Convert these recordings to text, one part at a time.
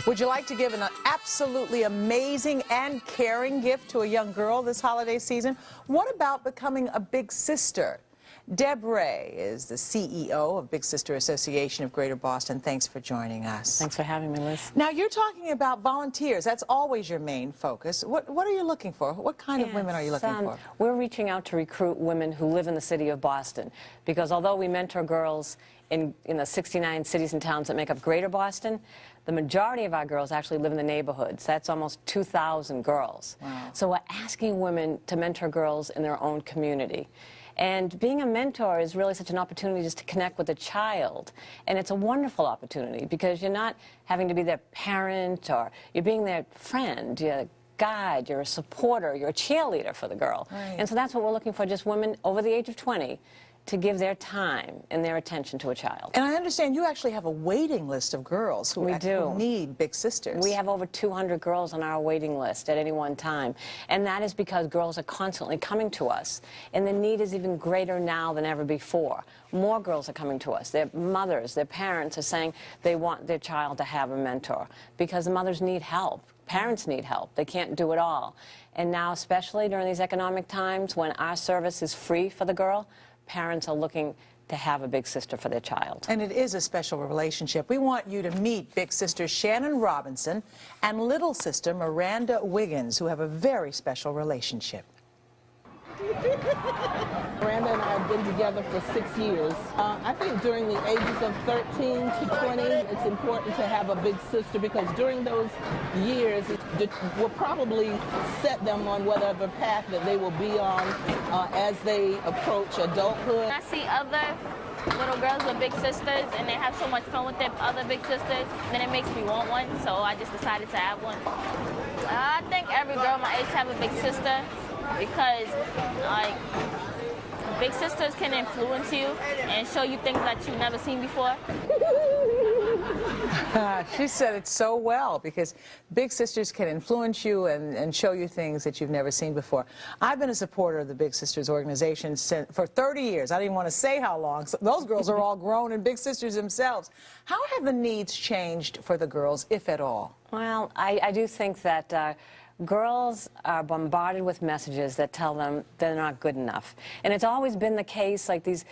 Would you like to give an absolutely amazing and caring gift to a young girl this holiday season? What about becoming a big sister? Deborah Re is the CEO of Big Sister Association of Greater Boston. Thanks for joining us. Thanks for having me, Liz. Now, you're talking about volunteers. That's always your main focus. What are you looking for? What kind of women are you looking for? We're reaching out to recruit women who live in the city of Boston, because although we mentor girls in the 69 cities and towns that make up Greater Boston, the majority of our girls actually live in the neighborhoods. That's almost 2,000 girls. Wow. So we're asking women to mentor girls in their own community. And being a mentor is really such an opportunity just to connect with a child. And it's a wonderful opportunity because you're not having to be their parent, or you're being their friend, you're a guide, you're a supporter, you're a cheerleader for the girl. Right. And so that's what we're looking for, just women over the age of 20 to give their time and their attention to a child. And I understand you actually have a waiting list of girls who need big sisters. We have over 200 girls on our waiting list at any one time. And that is because girls are constantly coming to us. And the need is even greater now than ever before. More girls are coming to us. Their mothers, their parents are saying they want their child to have a mentor because the mothers need help. Parents need help. They can't do it all. And now, especially during these economic times when our service is free for the girl, parents are looking to have a big sister for their child. And it is a special relationship. We want you to meet big sisters Shannon Robinson and little sister Miranda Wiggins, who have a very special relationship. Miranda and I have been together for 6 years. I think during the ages of 13 to 20, it's important to have a big sister because during those years, it will probably set them on whatever path that they will be on as they approach adulthood. I see other little girls with big sisters and they have so much fun with their other big sisters, then it makes me want one, so I just decided to have one. I think every girl my age have a big sister, because like big sisters can influence you and show you things that you've never seen before. She said it so well, because big sisters can influence you and show you things that you've never seen before. I've been a supporter of the Big Sisters organization for 30 years. I don't even want to say how long. So those girls are all grown and big sisters themselves. How have the needs changed for the girls, if at all? Well, I do think that girls are bombarded with messages that tell them they're not good enough. And it's always been the case, like these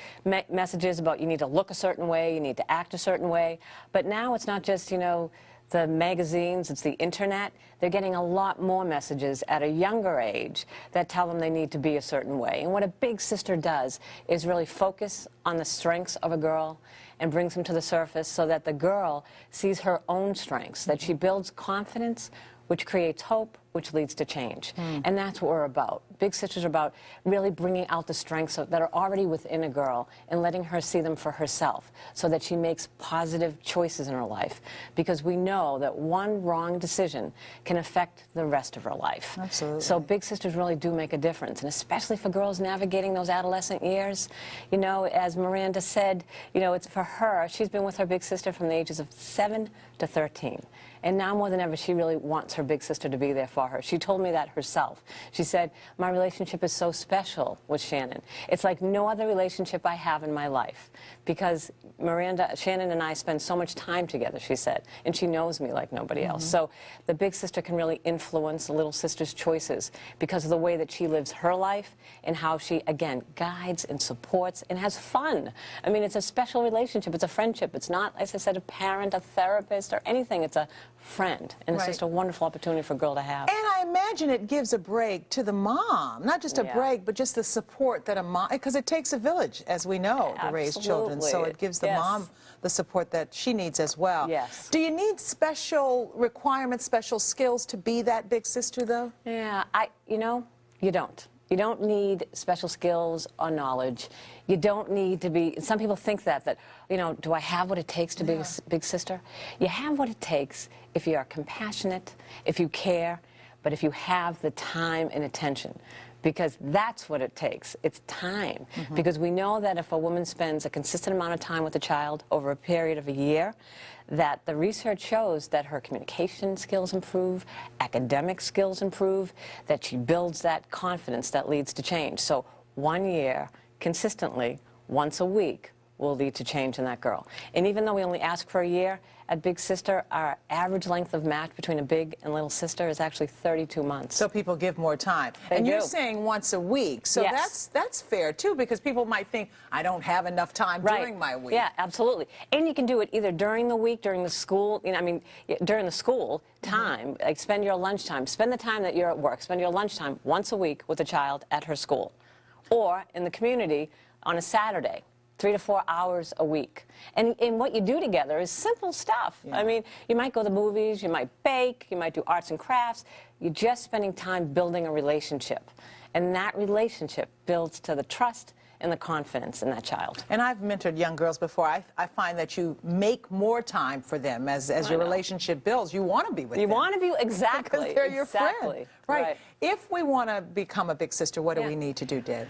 messages about you need to look a certain way, you need to act a certain way. But now it's not just, you know, the magazines, it's the internet. They're getting a lot more messages at a younger age that tell them they need to be a certain way. And what a big sister does is really focus on the strengths of a girl and brings them to the surface so that the girl sees her own strengths, that she builds confidence, which creates hope, which leads to change. And that's what we're about. Big Sisters are about really bringing out the strengths that are already within a girl and letting her see them for herself so that she makes positive choices in her life. Because we know that one wrong decision can affect the rest of her life. Absolutely. So Big Sisters really do make a difference, and especially for girls navigating those adolescent years. You know, as Miranda said, you know, it's for her, she's been with her big sister from the ages of 7 to 13. And now more than ever, she really wants her big sister to be there for her. She told me that herself. She said, my relationship is so special with Shannon. It's like no other relationship I have in my life. Because Shannon and I spend so much time together, she said, and she knows me like nobody else. So the big sister can really influence the little sister's choices because of the way that she lives her life and how she, again, guides and supports and has fun. I mean, it's a special relationship. It's a friendship. It's not, as I said, a parent, a therapist, or anything. It's a friend, and it's just a wonderful opportunity for a girl to have. And I imagine it gives a break to the mom, not just a break, but just the support that a mom, because it takes a village, as we know, to raise children, so it gives the mom the support that she needs as well. Yes. Do you need special requirements, special skills to be that big sister, though? Yeah, you know, you don't. You don't need special skills or knowledge. You don't need to be, some people think that, you know, do I have what it takes to be a big sister? You have what it takes if you are compassionate, if you care, but if you have the time and attention. Because that's what it takes. It's time. Because we know that if a woman spends a consistent amount of time with a child over a period of a year, that the research shows that her communication skills improve, academic skills improve, that she builds that confidence that leads to change. So 1 year, consistently, once a week, will lead to change in that girl. And even though we only ask for a year, at Big Sister, our average length of match between a big and little sister is actually 32 months. So people give more time. And you're saying once a week. So that's fair, too, because people might think, I don't have enough time during my week. Yeah, absolutely. And you can do it either during the week, during the school, you know, I mean, during the school time, like spend your lunchtime, spend the time that you're at work, spend your lunchtime once a week with a child at her school. Or in the community on a Saturday. 3 to 4 hours a week. And what you do together is simple stuff. Yeah. I mean, you might go to the movies, you might bake, you might do arts and crafts. You're just spending time building a relationship. And that relationship builds to the trust and the confidence in that child. And I've mentored young girls before. I find that you make more time for them as your relationship builds. You want to be with them. You want to be, exactly. Because they're your friend. Right. If we want to become a big sister, what do we need to do, Deb?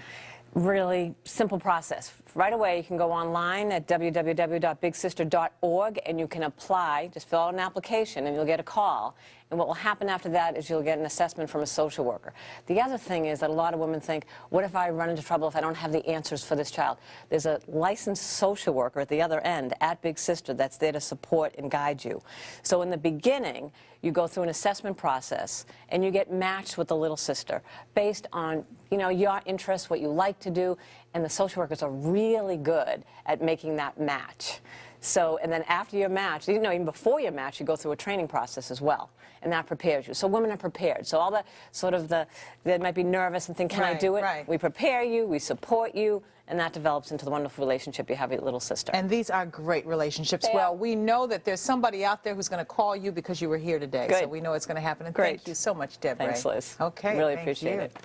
Really simple process. Right away, you can go online at www.bigsister.org and you can apply. Just fill out an application and you'll get a call. And what will happen after that is you'll get an assessment from a social worker. The other thing is that a lot of women think, what if I run into trouble if I don't have the answers for this child? There's a licensed social worker at the other end at Big Sister that's there to support and guide you. So in the beginning, you go through an assessment process and you get matched with the little sister based on, you know, your interests, what you like to do, and the social workers are really good at making that match. So, and then after your match, you know, even before your match, you go through a training process as well, and that prepares you. So women are prepared. So all the sort of they might be nervous and think, can I do it? Right. We prepare you, we support you, and that develops into the wonderful relationship you have with your little sister. And these are great relationships. Well, we know that there's somebody out there who's going to call you because you were here today. Good. So we know it's going to happen. And Great. Thank you so much, Deborah. Thanks, Liz. Okay. Really appreciate it.